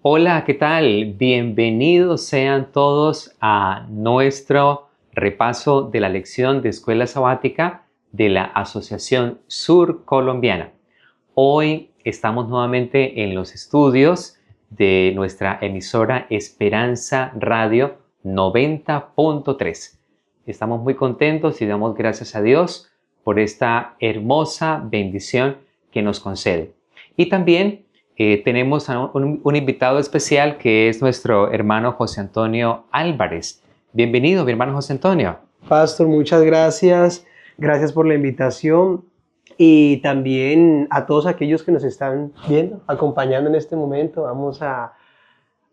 Hola, ¿qué tal? Bienvenidos sean todos a nuestro repaso de la lección de Escuela Sabática de la Asociación Sur Colombiana. Hoy estamos nuevamente en los estudios de nuestra emisora Esperanza Radio 90.3. Estamos muy contentos y damos gracias a Dios por esta hermosa bendición que nos concede. Y también tenemos a un invitado especial que es nuestro hermano José Antonio Álvarez. Bienvenido, mi hermano José Antonio. Pastor, muchas gracias. Gracias por la invitación y también a todos aquellos que nos están viendo, acompañando en este momento. Vamos a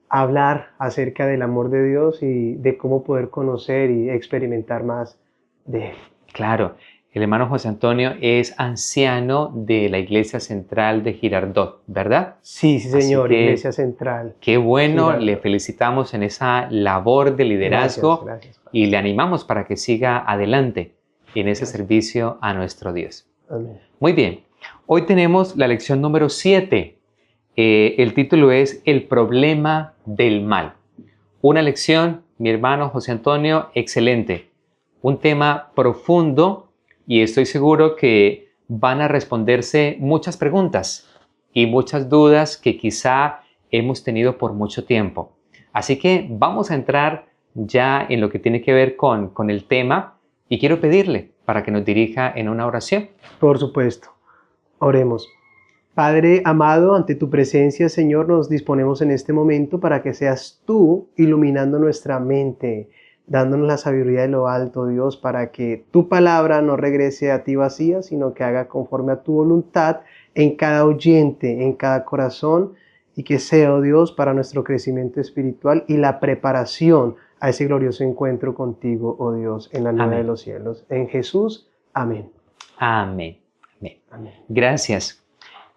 hablar acerca del amor de Dios y de cómo poder conocer y experimentar más de Él. Claro, el hermano José Antonio es anciano de la Iglesia Central de Girardot, ¿verdad? Sí, señor, Así que, Iglesia Central. Qué bueno, Girardot. le felicitamos en esa labor de liderazgo Gracias. y le animamos para que siga adelante en ese servicio a nuestro Dios. Amén. Muy bien, hoy tenemos la lección número 7. El título es El problema del mal. Una lección, mi hermano José Antonio, excelente. Un tema profundo y estoy seguro que van a responderse muchas preguntas y muchas dudas que quizá hemos tenido por mucho tiempo. Así que vamos a entrar ya en lo que tiene que ver con el tema y quiero pedirle para que nos dirija en una oración. Por supuesto. Oremos. Padre amado, ante tu presencia, Señor, nos disponemos en este momento para que seas tú iluminando nuestra mente, dándonos la sabiduría de lo alto, Dios, para que tu palabra no regrese a ti vacía, sino que haga conforme a tu voluntad en cada oyente, en cada corazón, y que sea, oh Dios, para nuestro crecimiento espiritual y la preparación a ese glorioso encuentro contigo, oh Dios, en la nube de los cielos. En Jesús, amén. Amén. Amén. Gracias.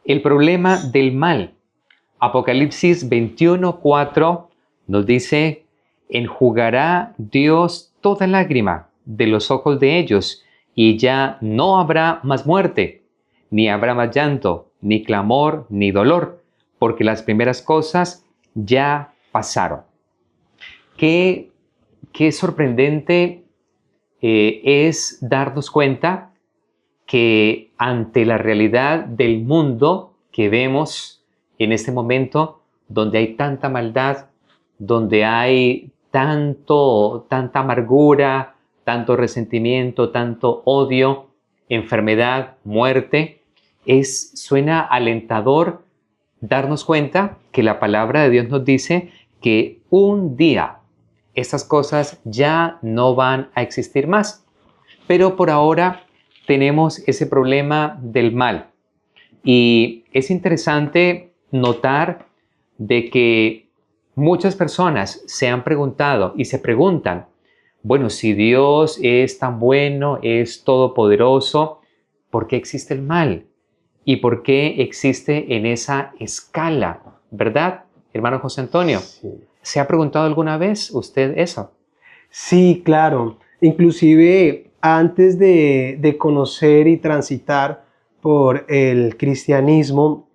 El problema del mal. Apocalipsis 21:4 nos dice: enjugará Dios toda lágrima de los ojos de ellos, y ya no habrá más muerte, ni habrá más llanto, ni clamor, ni dolor, porque las primeras cosas ya pasaron. Qué sorprendente es darnos cuenta que ante la realidad del mundo que vemos en este momento, donde hay tanta maldad, donde hay tanta amargura, tanto resentimiento, tanto odio, enfermedad, muerte, suena alentador darnos cuenta que la palabra de Dios nos dice que un día estas cosas ya no van a existir más. Pero por ahora tenemos ese problema del mal. Y es interesante notar de que muchas personas se han preguntado y se preguntan, bueno, si Dios es tan bueno, es todopoderoso, ¿por qué existe el mal? ¿Y por qué existe en esa escala? ¿Verdad, hermano José Antonio? Sí. ¿Se ha preguntado alguna vez usted eso? Sí, claro. Inclusive antes de conocer y transitar por el cristianismo,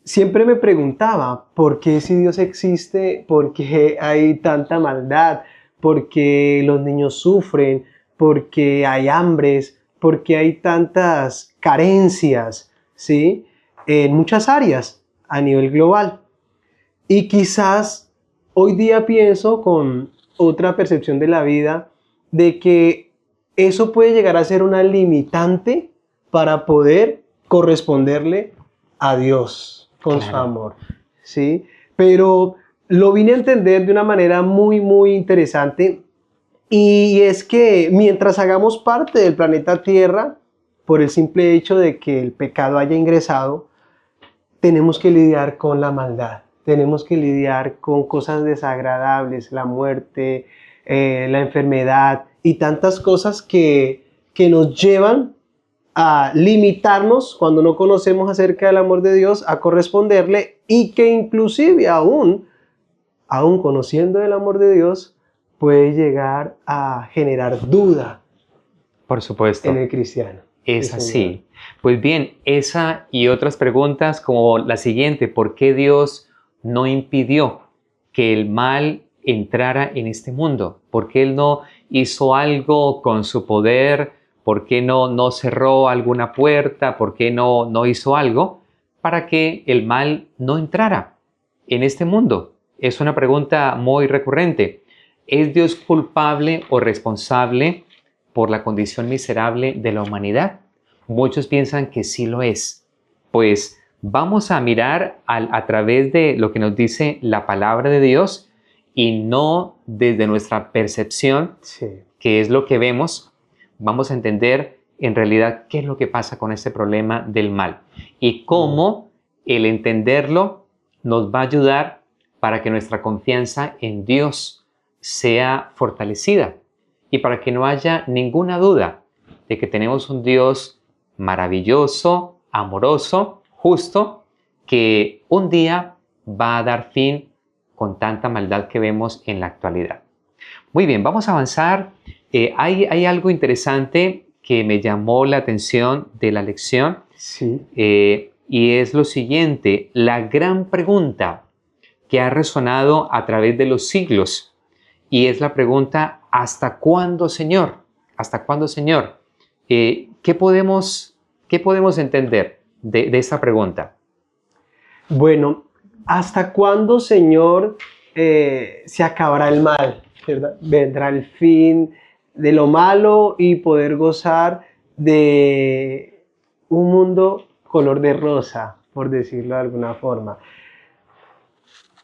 siempre me preguntaba, ¿por qué si Dios existe? ¿Por qué hay tanta maldad? ¿Por qué los niños sufren? ¿Por qué hay hambres? ¿Por qué hay tantas carencias? ¿Sí? En muchas áreas a nivel global. Y quizás hoy día pienso con otra percepción de la vida, de que eso puede llegar a ser una limitante para poder corresponderle a Dios con su amor, ¿sí? Pero lo vine a entender de una manera muy interesante, y es que mientras hagamos parte del planeta Tierra, por el simple hecho de que el pecado haya ingresado, tenemos que lidiar con la maldad. Tenemos que lidiar con cosas desagradables, la muerte, la enfermedad y tantas cosas que nos llevan a limitarnos cuando no conocemos acerca del amor de Dios, a corresponderle, y que inclusive aún conociendo el amor de Dios puede llegar a generar duda. Por supuesto. En el cristiano. Es así. Pues bien, esa y otras preguntas como la siguiente: ¿por qué Dios no impidió que el mal entrara en este mundo? ¿Por qué Él no hizo algo con su poder? ¿Por qué no cerró alguna puerta? ¿Por qué no hizo algo para que el mal no entrara en este mundo? Es una pregunta muy recurrente. ¿Es Dios culpable o responsable por la condición miserable de la humanidad? Muchos piensan que sí lo es. Pues vamos a mirar a través de lo que nos dice la palabra de Dios y no desde nuestra percepción, Sí. que es lo que vemos. Vamos a entender en realidad qué es lo que pasa con este problema del mal y cómo el entenderlo nos va a ayudar para que nuestra confianza en Dios sea fortalecida y para que no haya ninguna duda de que tenemos un Dios maravilloso, amoroso, justo, que un día va a dar fin con tanta maldad que vemos en la actualidad. Muy bien, vamos a avanzar. Hay algo interesante que me llamó la atención de la lección Sí. y es lo siguiente: la gran pregunta que ha resonado a través de los siglos, y es la pregunta: ¿hasta cuándo, Señor? ¿Hasta cuándo, Señor? ¿Qué podemos entender de esta pregunta? Bueno, ¿hasta cuándo, Señor, se acabará el mal? ¿Verdad? Vendrá el fin de lo malo y poder gozar de un mundo color de rosa, por decirlo de alguna forma.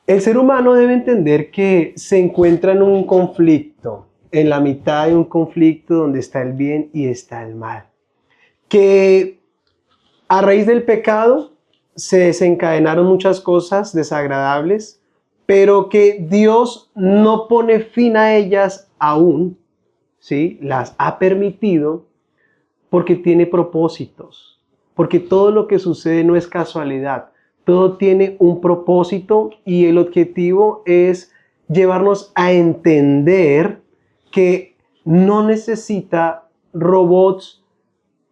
El ser humano debe entender que se encuentra en un conflicto, en la mitad de un conflicto donde está el bien y está el mal. Que a raíz del pecado se desencadenaron muchas cosas desagradables, pero que Dios no pone fin a ellas aún, ¿sí? Las ha permitido porque tiene propósitos, porque todo lo que sucede no es casualidad, todo tiene un propósito y el objetivo es llevarnos a entender que no necesita robots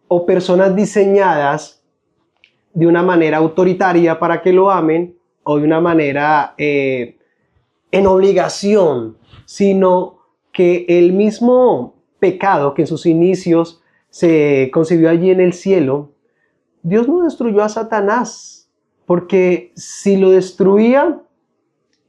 o personas diseñadas de una manera autoritaria para que lo amen o de una manera en obligación, sino que el mismo pecado que en sus inicios se concibió allí en el cielo, Dios no destruyó a Satanás, porque si lo destruía,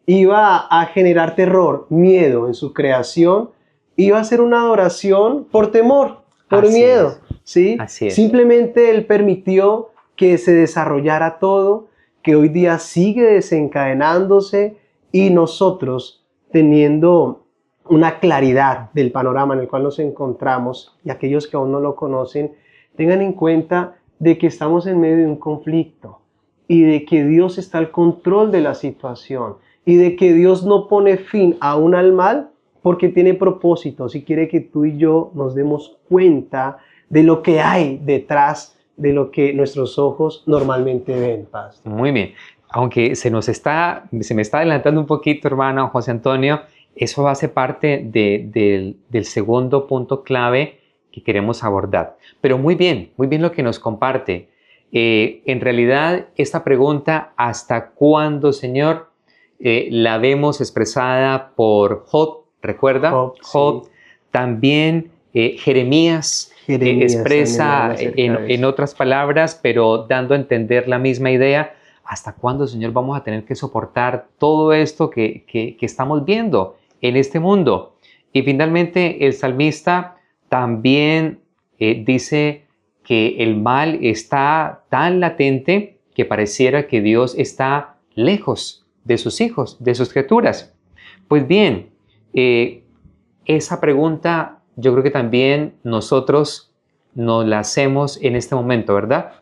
iba a generar terror, miedo en su creación, iba a ser una adoración por temor, por Así miedo, es. ¿sí? Así es. Simplemente Él permitió que se desarrollara todo, que hoy día sigue desencadenándose y nosotros teniendo una claridad del panorama en el cual nos encontramos y aquellos que aún no lo conocen, tengan en cuenta de que estamos en medio de un conflicto y de que Dios está al control de la situación y de que Dios no pone fin aún al mal porque tiene propósitos y quiere que tú y yo nos demos cuenta de lo que hay detrás de lo que nuestros ojos normalmente ven, Pastor. Muy bien. Aunque se me está adelantando un poquito, hermano José Antonio, eso hace parte del segundo punto clave que queremos abordar. Pero muy bien lo que nos comparte. En realidad, esta pregunta, ¿hasta cuándo, Señor? La vemos expresada por Job, ¿recuerda? Job, sí. También Jeremías expresa en otras palabras, pero dando a entender la misma idea. ¿Hasta cuándo, Señor, vamos a tener que soportar todo esto que estamos viendo en este mundo? Y finalmente el salmista también dice que el mal está tan latente que pareciera que Dios está lejos de sus hijos, de sus criaturas. Pues bien, esa pregunta yo creo que también nosotros nos la hacemos en este momento, ¿verdad?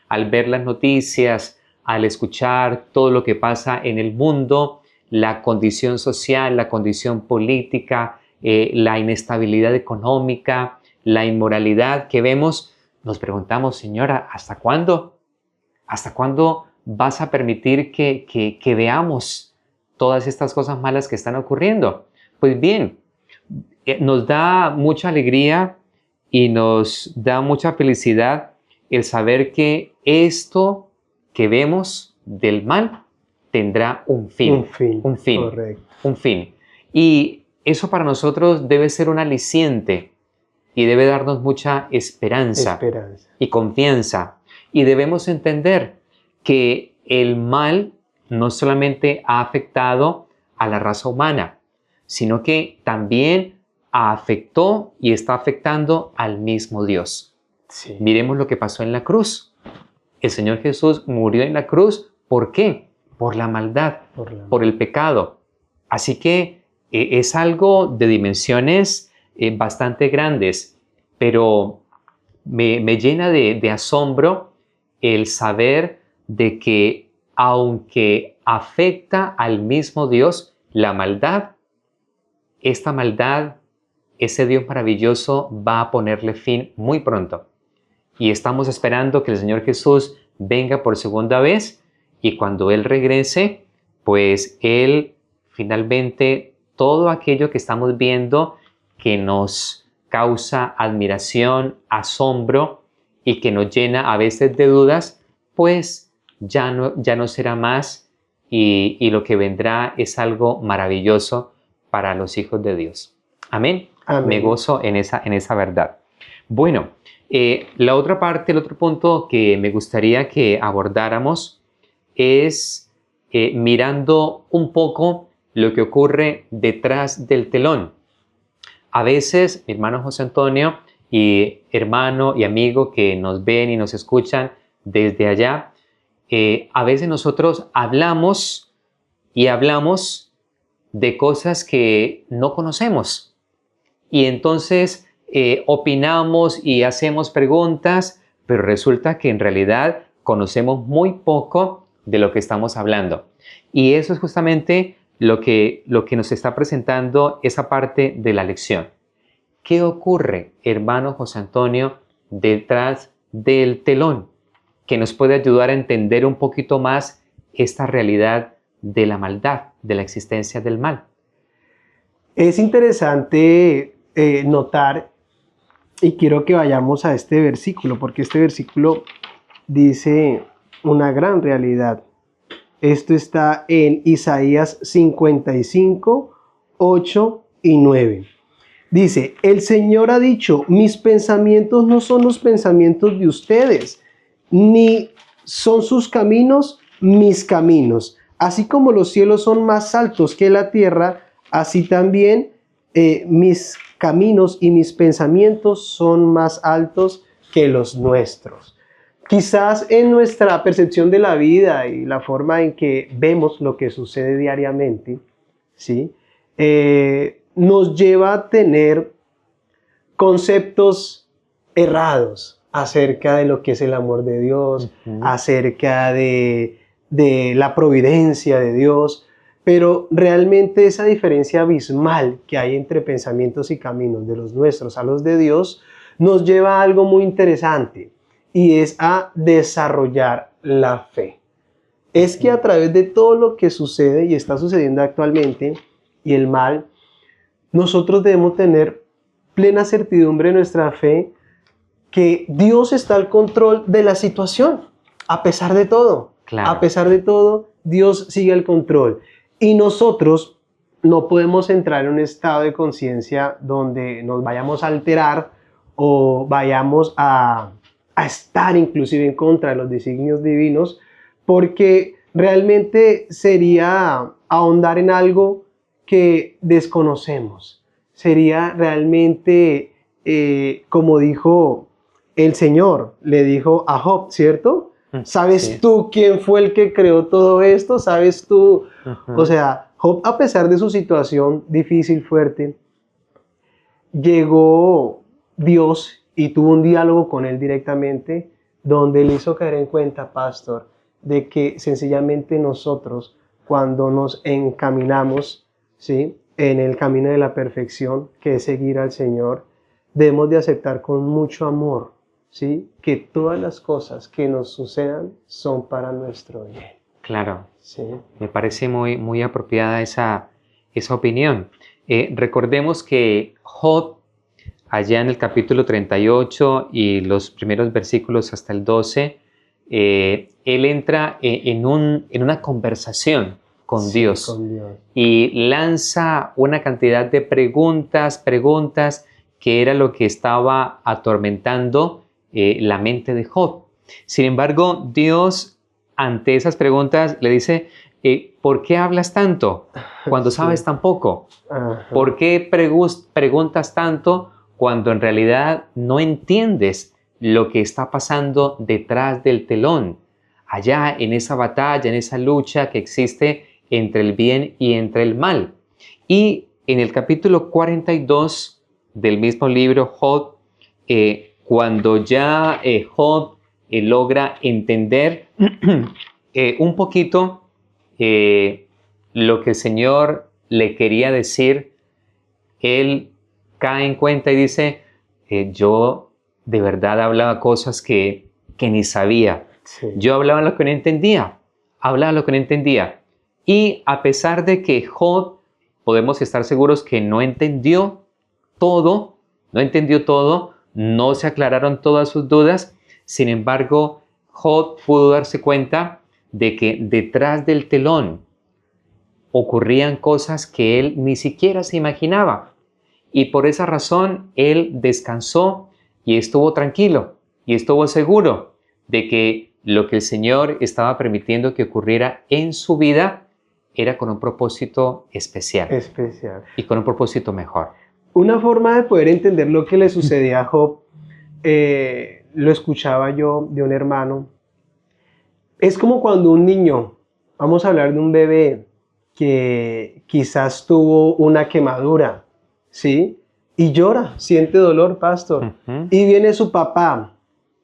Al ver las noticias, al escuchar todo lo que pasa en el mundo, la condición social, la condición política, la inestabilidad económica, la inmoralidad que vemos, nos preguntamos, Señora, ¿hasta cuándo? ¿Hasta cuándo vas a permitir que veamos todas estas cosas malas que están ocurriendo? Pues bien, nos da mucha alegría y nos da mucha felicidad el saber que esto que vemos del mal tendrá un fin. Un fin. Un fin. Correcto. Un fin. Y eso para nosotros debe ser un aliciente y debe darnos mucha esperanza y confianza. Y debemos entender que el mal no solamente ha afectado a la raza humana, sino que también afectó y está afectando al mismo Dios. Sí. Miremos lo que pasó en la cruz. El Señor Jesús murió en la cruz. ¿Por qué? Por la maldad, por el pecado. Así que es algo de dimensiones bastante grandes, pero me llena de asombro el saber de que aunque afecta al mismo Dios, la maldad, esta maldad, ese Dios maravilloso va a ponerle fin muy pronto. Y estamos esperando que el Señor Jesús venga por segunda vez y cuando Él regrese, pues Él finalmente todo aquello que estamos viendo que nos causa admiración, asombro y que nos llena a veces de dudas, pues ya no será más y lo que vendrá es algo maravilloso para los hijos de Dios. Amén. Amén. Me gozo en esa verdad. Bueno, la otra parte, el otro punto que me gustaría que abordáramos es mirando un poco lo que ocurre detrás del telón. A veces, mi hermano José Antonio y hermano y amigo que nos ven y nos escuchan desde allá, a veces nosotros hablamos de cosas que no conocemos. Y entonces opinamos y hacemos preguntas, pero resulta que en realidad conocemos muy poco de lo que estamos hablando. Y eso es justamente lo que nos está presentando esa parte de la lección. ¿Qué ocurre, hermano José Antonio, detrás del telón? Que nos puede ayudar a entender un poquito más esta realidad de la maldad, de la existencia del mal. Es interesante notar, y quiero que vayamos a este versículo, porque este versículo dice una gran realidad. Esto está en Isaías 55, 8 y 9. Dice, el Señor ha dicho, mis pensamientos no son los pensamientos de ustedes, ni son sus caminos mis caminos. Así como los cielos son más altos que la tierra, así también mis caminos y mis pensamientos son más altos que los nuestros. Quizás en nuestra percepción de la vida y la forma en que vemos lo que sucede diariamente, ¿sí? Nos lleva a tener conceptos errados acerca de lo que es el amor de Dios, acerca de la providencia de Dios, pero realmente esa diferencia abismal que hay entre pensamientos y caminos de los nuestros a los de Dios nos lleva a algo muy interesante y es a desarrollar la fe. Es que a través de todo lo que sucede y está sucediendo actualmente y el mal, nosotros debemos tener plena certidumbre en nuestra fe que Dios está al control de la situación, a pesar de todo. Claro. A pesar de todo, Dios sigue al control. Y nosotros no podemos entrar en un estado de conciencia donde nos vayamos a alterar o vayamos a estar inclusive en contra de los designios divinos, porque realmente sería ahondar en algo que desconocemos. Sería realmente, como dijo el Señor, le dijo a Job, ¿cierto? ¿Sabes tú quién fue el que creó todo esto? ¿Sabes tú? O sea, Job, a pesar de su situación difícil, fuerte, llegó Dios y tuvo un diálogo con él directamente, donde le hizo caer en cuenta, pastor, de que sencillamente nosotros, cuando nos encaminamos, ¿sí?, en el camino de la perfección, que es seguir al Señor, debemos de aceptar con mucho amor, ¿sí?, que todas las cosas que nos sucedan son para nuestro bien. Claro, ¿Sí? Me parece muy apropiada esa opinión. Recordemos que Job, allá en el capítulo 38 y los primeros versículos hasta el 12, él entra en una conversación con Sí, Dios con Dios. y lanza una cantidad de preguntas que era lo que estaba atormentando la mente de Job. Sin embargo, Dios ante esas preguntas le dice, ¿por qué hablas tanto cuando Sí. sabes tan poco? Ajá. ¿Por qué preguntas tanto cuando en realidad no entiendes lo que está pasando detrás del telón? Allá en esa batalla, en esa lucha que existe entre el bien y entre el mal. Y en el capítulo 42 del mismo libro, Job, cuando ya Job logra entender un poquito lo que el Señor le quería decir, él cae en cuenta y dice, yo de verdad hablaba cosas que ni sabía. Sí. Yo hablaba lo que no entendía, hablaba lo que no entendía. Y a pesar de que Job, podemos estar seguros que no entendió todo, no se aclararon todas sus dudas, sin embargo, Job pudo darse cuenta de que detrás del telón ocurrían cosas que él ni siquiera se imaginaba. Y por esa razón él descansó y estuvo tranquilo y estuvo seguro de que lo que el Señor estaba permitiendo que ocurriera en su vida era con un propósito especial Especial. y con un propósito mejor. Una forma de poder entender lo que le sucedía a Job, lo escuchaba yo de un hermano, es como cuando un niño, vamos a hablar de un bebé que quizás tuvo una quemadura, ¿sí? Y llora, siente dolor, pastor. Ujú. Y viene su papá,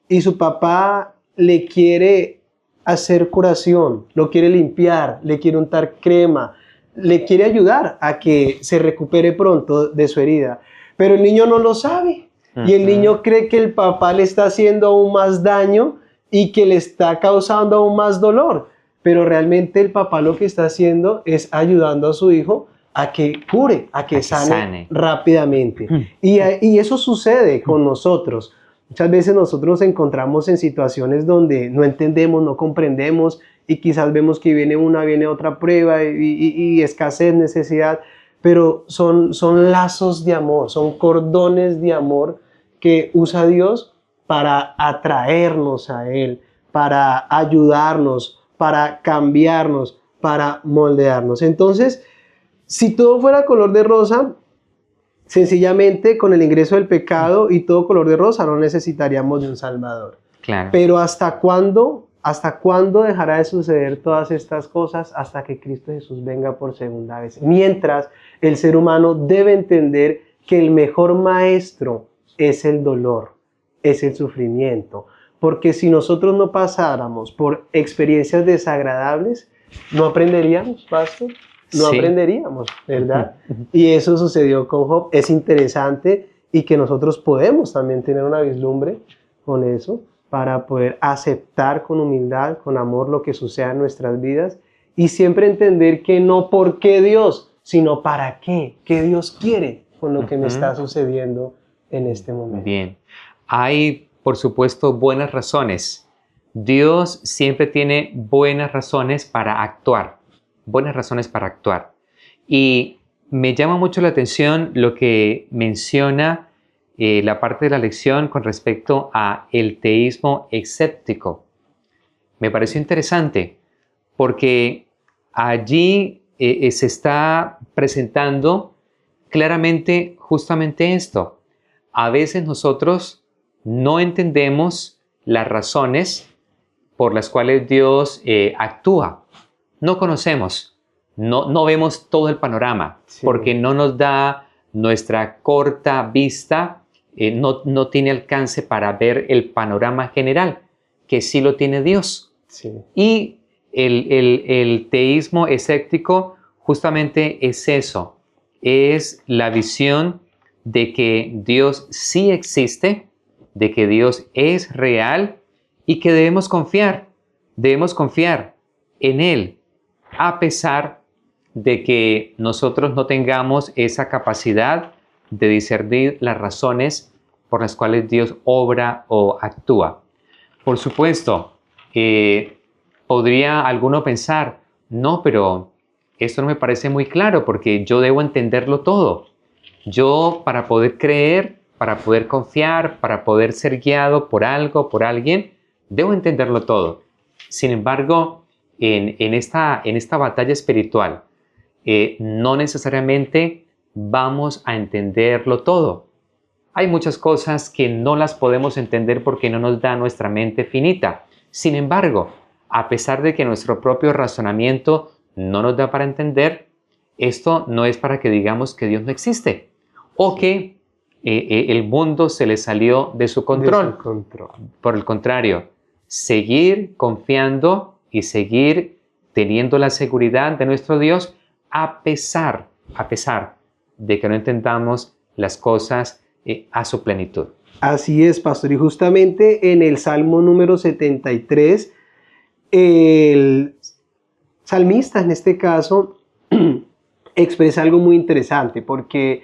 y su papá le quiere hacer curación, lo quiere limpiar, le quiere untar crema, le quiere ayudar a que se recupere pronto de su herida. Pero el niño no lo sabe. Y el niño cree que el papá le está haciendo aún más daño y que le está causando aún más dolor. Pero realmente el papá lo que está haciendo es ayudando a su hijo a que cure, a que sane rápidamente. Y eso sucede con nosotros. Muchas veces nosotros nos encontramos en situaciones donde no entendemos, no comprendemos y quizás vemos que viene otra prueba y escasez, necesidad, pero son lazos de amor, son cordones de amor que usa Dios para atraernos a Él, para ayudarnos, para cambiarnos, para moldearnos. Entonces, si todo fuera color de rosa, sencillamente con el ingreso del pecado y todo color de rosa no necesitaríamos de un Salvador. Claro. Pero ¿hasta cuándo dejará de suceder todas estas cosas? Hasta que Cristo Jesús venga por segunda vez. Mientras el ser humano debe entender que el mejor maestro es el dolor, es el sufrimiento. Porque si nosotros no pasáramos por experiencias desagradables, no aprenderíamos, pastor. No aprenderíamos, ¿verdad? Y eso sucedió con Job. Es interesante y que nosotros podemos también tener una vislumbre con eso para poder aceptar con humildad, con amor lo que suceda en nuestras vidas y siempre entender que no por qué Dios, sino para qué Dios quiere con lo que me está sucediendo en este momento. Bien. Hay, por supuesto, buenas razones. Dios siempre tiene buenas razones para actuar. Buenas razones para actuar. Y me llama mucho la atención lo que menciona la parte de la lección con respecto a el teísmo escéptico. Me pareció interesante porque allí se está presentando claramente justamente esto. A veces nosotros no entendemos las razones por las cuales Dios actúa. No conocemos, no vemos todo el panorama, porque no nos da nuestra corta vista, no tiene alcance para ver el panorama general, que sí lo tiene Dios. Sí. Y el teísmo escéptico justamente es eso, es la visión de que Dios sí existe, de que Dios es real y que debemos confiar en Él, a pesar de que nosotros no tengamos esa capacidad de discernir las razones por las cuales Dios obra o actúa. Por supuesto, Podría alguno pensar, no, pero esto no me parece muy claro porque yo debo entenderlo todo. Yo, para poder creer, para poder confiar, para poder ser guiado por algo, por alguien, debo entenderlo todo. Sin embargo, en esta batalla espiritual, no necesariamente vamos a entenderlo todo. Hay muchas cosas que no las podemos entender porque no nos da nuestra mente finita. Sin embargo, a pesar de que nuestro propio razonamiento no nos da para entender, esto no es para que digamos que Dios no existe o que el mundo se le salió de su control. De su control. Por el contrario, seguir confiando y seguir teniendo la seguridad de nuestro Dios a pesar de que no entendamos las cosas a su plenitud. Así es, pastor. Y justamente en el Salmo número 73, el salmista en este caso expresa algo muy interesante, porque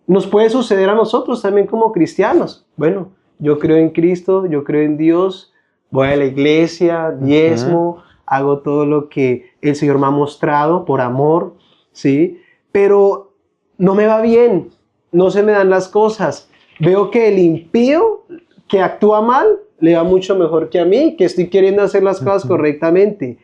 nos puede suceder a nosotros también como cristianos. Bueno, yo creo en Cristo, yo creo en Dios, voy a la iglesia, diezmo, hago todo lo que el Señor me ha mostrado por amor, ¿sí? Pero no me va bien, no se me dan las cosas. Veo que el impío que actúa mal le va mucho mejor que a mí, que estoy queriendo hacer las cosas correctamente.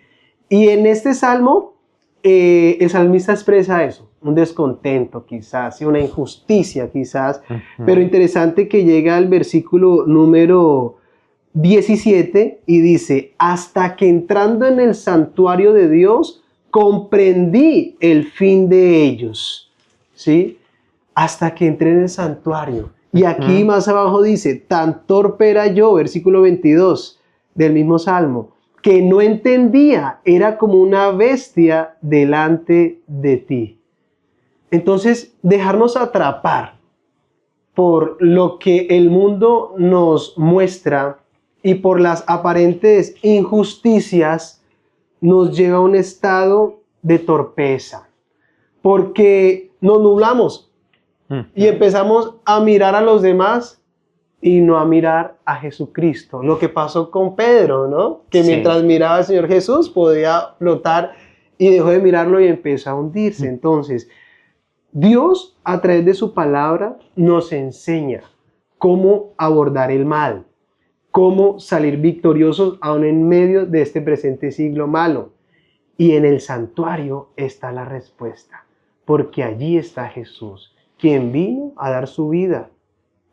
Y en este salmo, el salmista expresa eso, un descontento quizás, una injusticia quizás, pero interesante que llega al versículo número 17 y dice, hasta que entrando en el santuario de Dios, comprendí el fin de ellos, ¿sí? Hasta que entré en el santuario. Y aquí más abajo dice, tan torpe era yo, versículo 22 del mismo salmo, que no entendía, era como una bestia delante de ti. Entonces, dejarnos atrapar por lo que el mundo nos muestra y por las aparentes injusticias nos lleva a un estado de torpeza, porque nos nublamos y empezamos a mirar a los demás y no a mirar a Jesucristo. Lo que pasó con Pedro, ¿no? Que mientras miraba al Señor Jesús podía flotar y dejó de mirarlo y empezó a hundirse. Entonces, Dios a través de su palabra nos enseña cómo abordar el mal, cómo salir victoriosos aún en medio de este presente siglo malo. Y en el santuario está la respuesta, porque allí está Jesús, quien vino a dar su vida,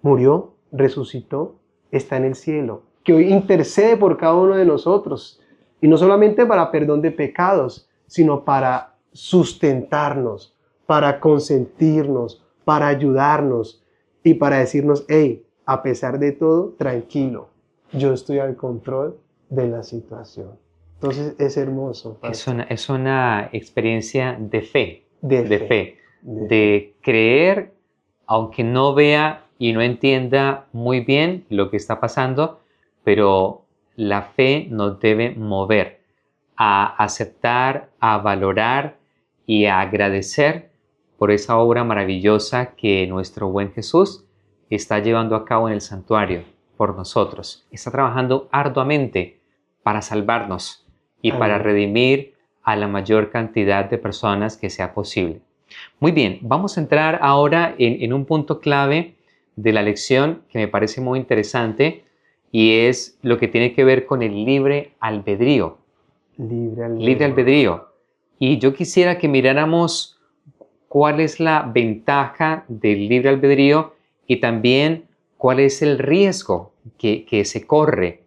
murió, resucitó, está en el cielo, que hoy intercede por cada uno de nosotros, y no solamente para perdón de pecados, sino para sustentarnos, para consentirnos, para ayudarnos y para decirnos, hey, a pesar de todo, tranquilo, yo estoy al control de la situación. Entonces es hermoso. Es una experiencia de fe, de creer, aunque no vea y no entienda muy bien lo que está pasando, pero la fe nos debe mover a aceptar, a valorar y a agradecer por esa obra maravillosa que nuestro buen Jesús está llevando a cabo en el santuario por nosotros. Está trabajando arduamente para salvarnos y para redimir a la mayor cantidad de personas que sea posible. Muy bien, vamos a entrar ahora en un punto clave de la lección que me parece muy interesante y es lo que tiene que ver con el libre albedrío. Libre albedrío. Y yo quisiera que miráramos cuál es la ventaja del libre albedrío y también cuál es el riesgo que se corre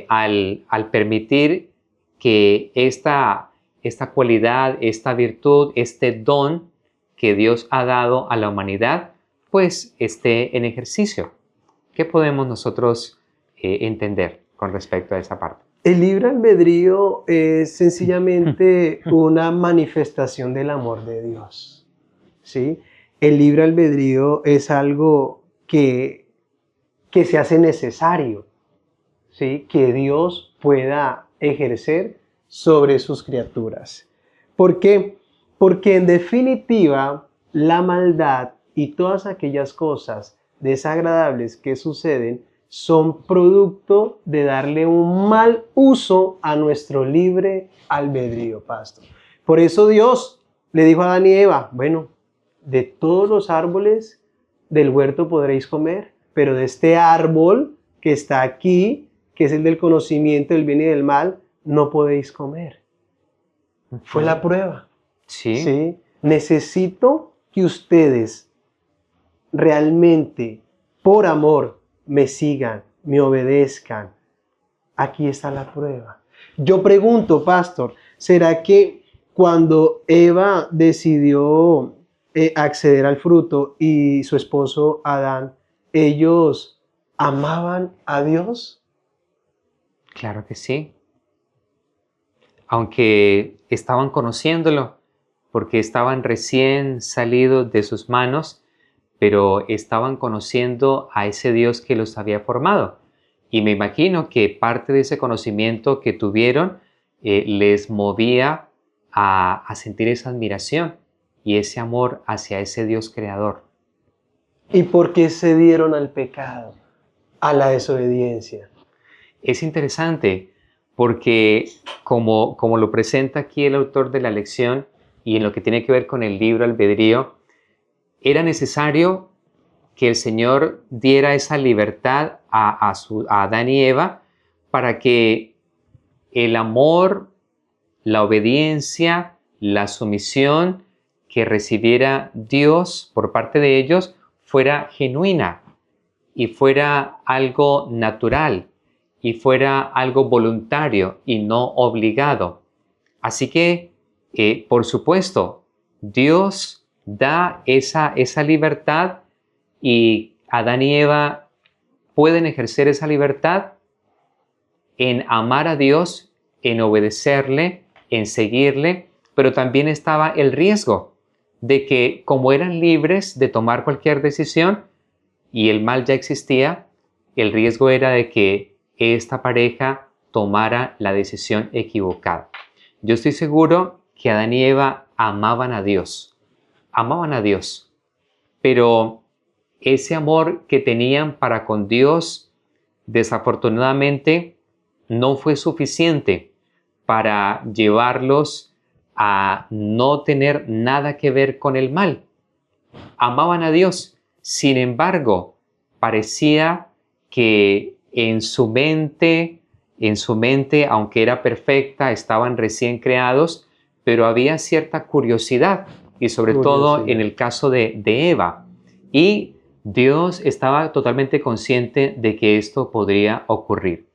al permitir que esta cualidad, esta virtud, este don que Dios ha dado a la humanidad, pues esté en ejercicio. ¿Qué podemos nosotros entender con respecto a esa parte? El libre albedrío es sencillamente una manifestación del amor de Dios, ¿sí? El libre albedrío es algo que se hace necesario, ¿sí? Que Dios pueda ejercer sobre sus criaturas. ¿Por qué? Porque en definitiva la maldad y todas aquellas cosas desagradables que suceden son producto de darle un mal uso a nuestro libre albedrío, pastor. Por eso Dios le dijo a Adán y Eva, bueno, de todos los árboles del huerto podréis comer, pero de este árbol que está aquí, que es el del conocimiento del bien y del mal, no podéis comer. Fue la prueba. Sí. ¿Sí? Necesito que ustedes realmente, por amor, me sigan, me obedezcan. Aquí está la prueba. Yo pregunto, pastor, ¿será que cuando Eva decidió acceder al fruto y su esposo Adán, ellos amaban a Dios? Claro que sí. Aunque estaban conociéndolo, porque estaban recién salidos de sus manos, pero estaban conociendo a ese Dios que los había formado. Y me imagino que parte de ese conocimiento que tuvieron les movía a sentir esa admiración y ese amor hacia ese Dios creador. ¿Y por qué se dieron al pecado, a la desobediencia? Es interesante porque como lo presenta aquí el autor de la lección y en lo que tiene que ver con el libro albedrío, era necesario que el Señor diera esa libertad a Adán y Eva para que el amor, la obediencia, la sumisión que recibiera Dios por parte de ellos fuera genuina y fuera algo natural y fuera algo voluntario y no obligado. Así que, por supuesto, Dios da esa libertad y Adán y Eva pueden ejercer esa libertad en amar a Dios, en obedecerle, en seguirle, pero también estaba el riesgo de que como eran libres de tomar cualquier decisión y el mal ya existía, el riesgo era de que esta pareja tomara la decisión equivocada. Yo estoy seguro que Adán y Eva amaban a Dios, pero ese amor que tenían para con Dios, desafortunadamente, no fue suficiente para llevarlos a no tener nada que ver con el mal. Amaban a Dios, sin embargo, parecía que en su mente, aunque era perfecta, estaban recién creados, pero había cierta curiosidad, y sobre todo en el caso de Eva. Y Dios estaba totalmente consciente de que esto podría ocurrir.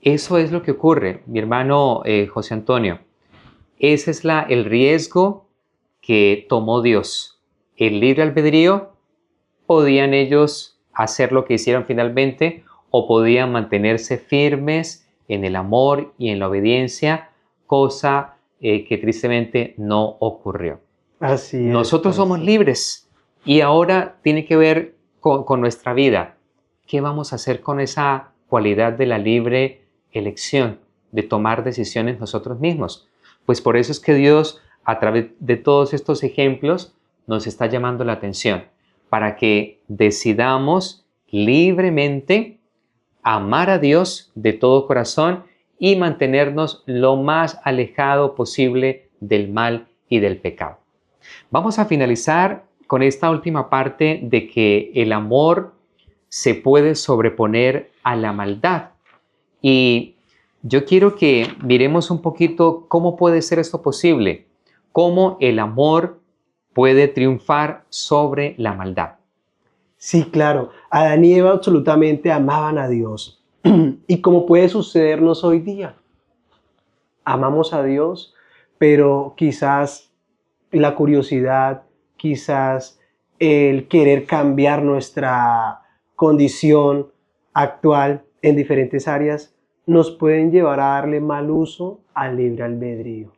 Eso es lo que ocurre, mi hermano José Antonio. Ese es el riesgo que tomó Dios. El libre albedrío, podían ellos hacer lo que hicieron finalmente o podían mantenerse firmes en el amor y en la obediencia, cosa que tristemente no ocurrió. Así es. Nosotros somos libres y ahora tiene que ver con nuestra vida. ¿Qué vamos a hacer con esa cualidad de la libre elección, de tomar decisiones nosotros mismos? Pues por eso es que Dios, a través de todos estos ejemplos, nos está llamando la atención, para que decidamos libremente amar a Dios de todo corazón y mantenernos lo más alejado posible del mal y del pecado. Vamos a finalizar con esta última parte de que el amor se puede sobreponer a la maldad. Y yo quiero que miremos un poquito cómo puede ser esto posible, cómo el amor puede triunfar sobre la maldad. Sí, claro. Adán y Eva absolutamente amaban a Dios. ¿Y cómo puede sucedernos hoy día? Amamos a Dios, pero quizás la curiosidad, quizás el querer cambiar nuestra condición actual en diferentes áreas nos pueden llevar a darle mal uso al libre albedrío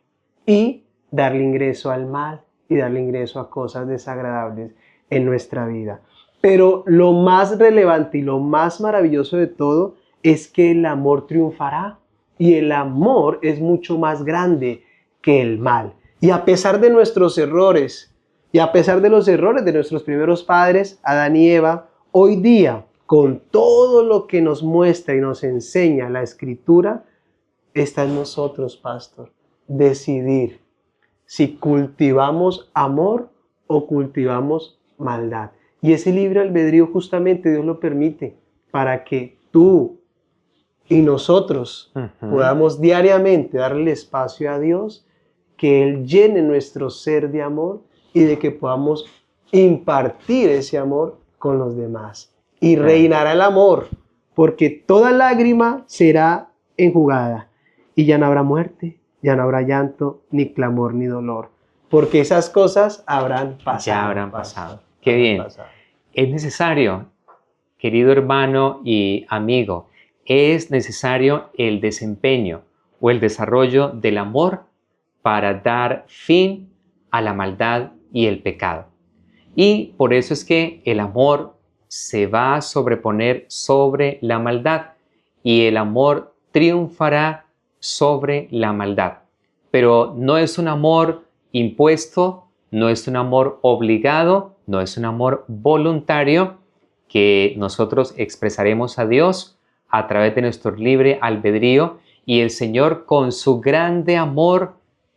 y darle ingreso al mal y darle ingreso a cosas desagradables en nuestra vida. Pero lo más relevante y lo más maravilloso de todo es que el amor triunfará y el amor es mucho más grande que el mal. Y a pesar de nuestros errores y a pesar de los errores de nuestros primeros padres, Adán y Eva, hoy día con todo lo que nos muestra y nos enseña la Escritura, está en nosotros, pastor, decidir si cultivamos amor o cultivamos maldad. Y ese libre albedrío justamente Dios lo permite para que tú y nosotros podamos diariamente darle espacio a Dios, que Él llene nuestro ser de amor y de que podamos impartir ese amor con los demás. Y reinará el amor, porque toda lágrima será enjugada y ya no habrá muerte, ya no habrá llanto, ni clamor, ni dolor, porque esas cosas habrán pasado. Ya habrán pasado. Qué bien. Es necesario, querido hermano y amigo, es necesario el desempeño o el desarrollo del amor para dar fin a la maldad y el pecado. Y por eso es que el amor se va a sobreponer sobre la maldad y el amor triunfará sobre la maldad. Pero no es un amor impuesto, no es un amor obligado, no es un amor voluntario que nosotros expresaremos a Dios a través de nuestro libre albedrío, y el Señor con su grande amor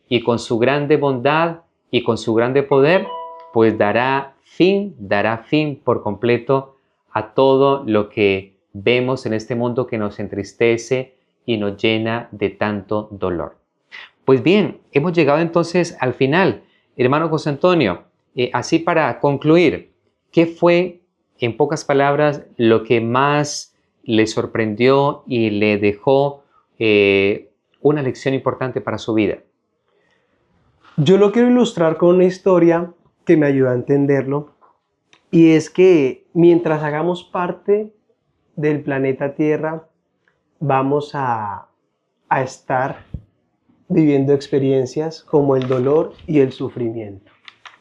y con su grande bondad y con su grande poder, pues dará fin por completo a todo lo que vemos en este mundo que nos entristece y nos llena de tanto dolor. Pues bien, hemos llegado entonces al final. Hermano José Antonio, así para concluir, ¿qué fue, en pocas palabras, lo que más le sorprendió y le dejó una lección importante para su vida? Yo lo quiero ilustrar con una historia que me ayuda a entenderlo, y es que mientras hagamos parte del planeta Tierra, vamos a estar viviendo experiencias como el dolor y el sufrimiento.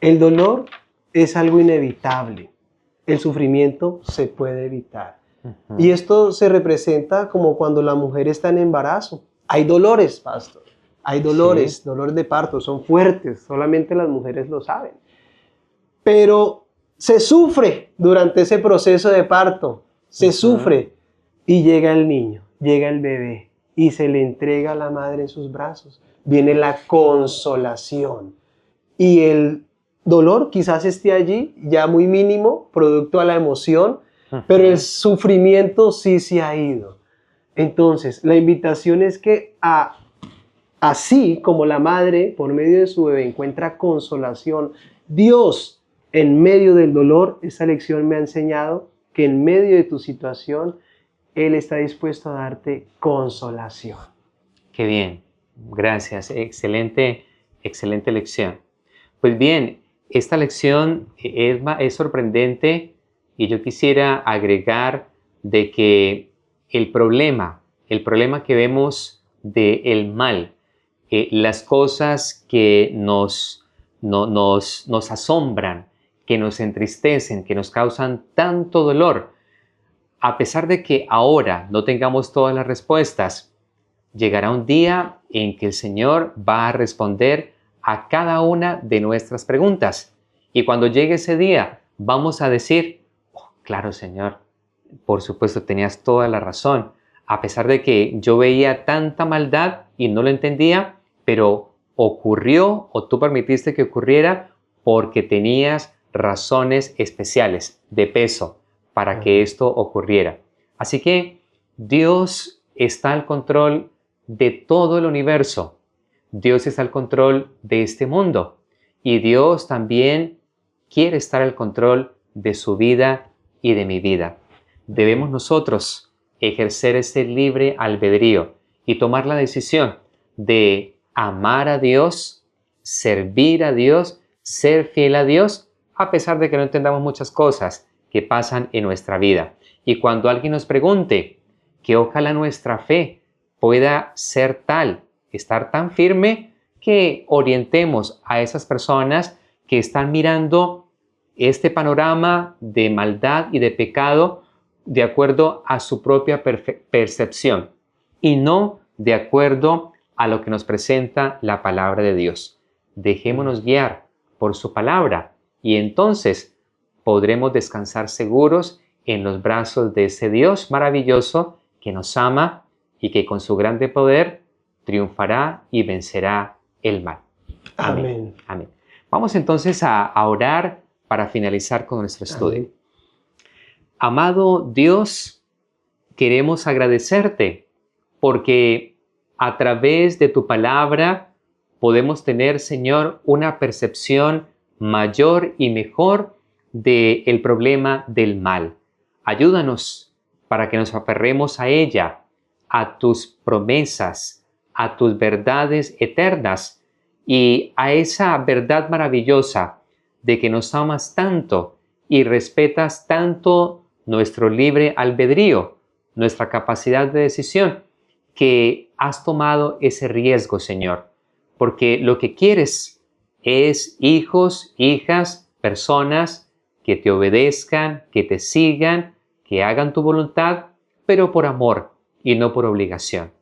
El dolor es algo inevitable, el sufrimiento se puede evitar. Y esto se representa como cuando la mujer está en embarazo. Hay dolores, pastor. Hay dolores, dolores de parto, son fuertes, solamente las mujeres lo saben. Pero se sufre durante ese proceso de parto, se sufre, y llega el niño, llega el bebé y se le entrega a la madre en sus brazos. Viene la consolación y el dolor quizás esté allí, ya muy mínimo, producto a la emoción, pero el sufrimiento sí se ha ido. Entonces, la invitación es que así como la madre, por medio de su bebé, encuentra consolación, Dios, en medio del dolor, esta lección me ha enseñado que en medio de tu situación, Él está dispuesto a darte consolación. Qué bien, gracias. Excelente lección. Pues bien, esta lección es sorprendente, y yo quisiera agregar de que el problema que vemos del mal, las cosas que nos asombran, que nos entristecen, que nos causan tanto dolor, a pesar de que ahora no tengamos todas las respuestas, llegará un día en que el Señor va a responder a cada una de nuestras preguntas. Y cuando llegue ese día, vamos a decir, oh, claro, Señor, por supuesto, tenías toda la razón. A pesar de que yo veía tanta maldad y no lo entendía, pero ocurrió, o tú permitiste que ocurriera, porque tenías razones especiales de peso para que esto ocurriera. Así que Dios está al control de todo el universo. Dios está al control de este mundo. Y Dios también quiere estar al control de su vida y de mi vida. Debemos nosotros ejercer ese libre albedrío y tomar la decisión de amar a Dios, servir a Dios, ser fiel a Dios, a pesar de que no entendamos muchas cosas que pasan en nuestra vida. Y cuando alguien nos pregunte, que ojalá nuestra fe pueda ser tal, estar tan firme, que orientemos a esas personas que están mirando este panorama de maldad y de pecado de acuerdo a su propia percepción y no de acuerdo a lo que nos presenta la palabra de Dios. Dejémonos guiar por su palabra y entonces podremos descansar seguros en los brazos de ese Dios maravilloso que nos ama y que con su grande poder triunfará y vencerá el mal. Amén. Amén. Vamos entonces a orar para finalizar con nuestro estudio. Amén. Amado Dios, queremos agradecerte porque a través de tu palabra podemos tener, Señor, una percepción mayor y mejor del problema del mal. Ayúdanos para que nos aferremos a ella, a tus promesas, a tus verdades eternas y a esa verdad maravillosa de que nos amas tanto y respetas tanto nuestro libre albedrío, nuestra capacidad de decisión, que has tomado ese riesgo, Señor, porque lo que quieres es hijos, hijas, personas que te obedezcan, que te sigan, que hagan tu voluntad, pero por amor y no por obligación.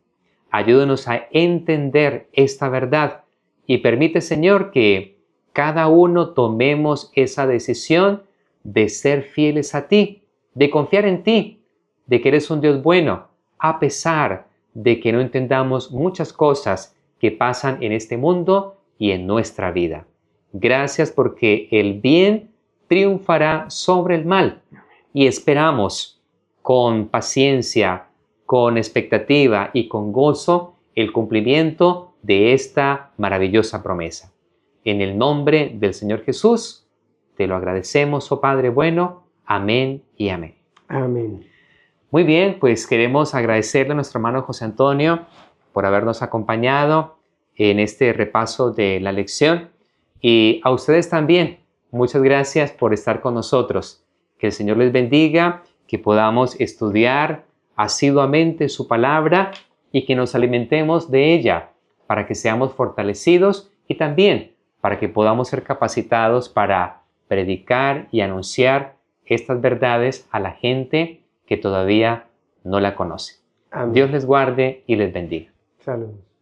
Ayúdanos a entender esta verdad y permite, Señor, que cada uno tomemos esa decisión de ser fieles a ti, de confiar en ti, de que eres un Dios bueno, a pesar de que no entendamos muchas cosas que pasan en este mundo y en nuestra vida. Gracias porque el bien triunfará sobre el mal y esperamos con paciencia, con expectativa y con gozo el cumplimiento de esta maravillosa promesa. En el nombre del Señor Jesús, te lo agradecemos, oh Padre bueno. Amén y amén. Amén. Muy bien, pues queremos agradecerle a nuestro hermano José Antonio por habernos acompañado en este repaso de la lección. Y a ustedes también, muchas gracias por estar con nosotros. Que el Señor les bendiga, que podamos estudiar asiduamente su palabra y que nos alimentemos de ella para que seamos fortalecidos y también para que podamos ser capacitados para predicar y anunciar estas verdades a la gente que todavía no la conoce. Amén. Dios les guarde y les bendiga. Saludos.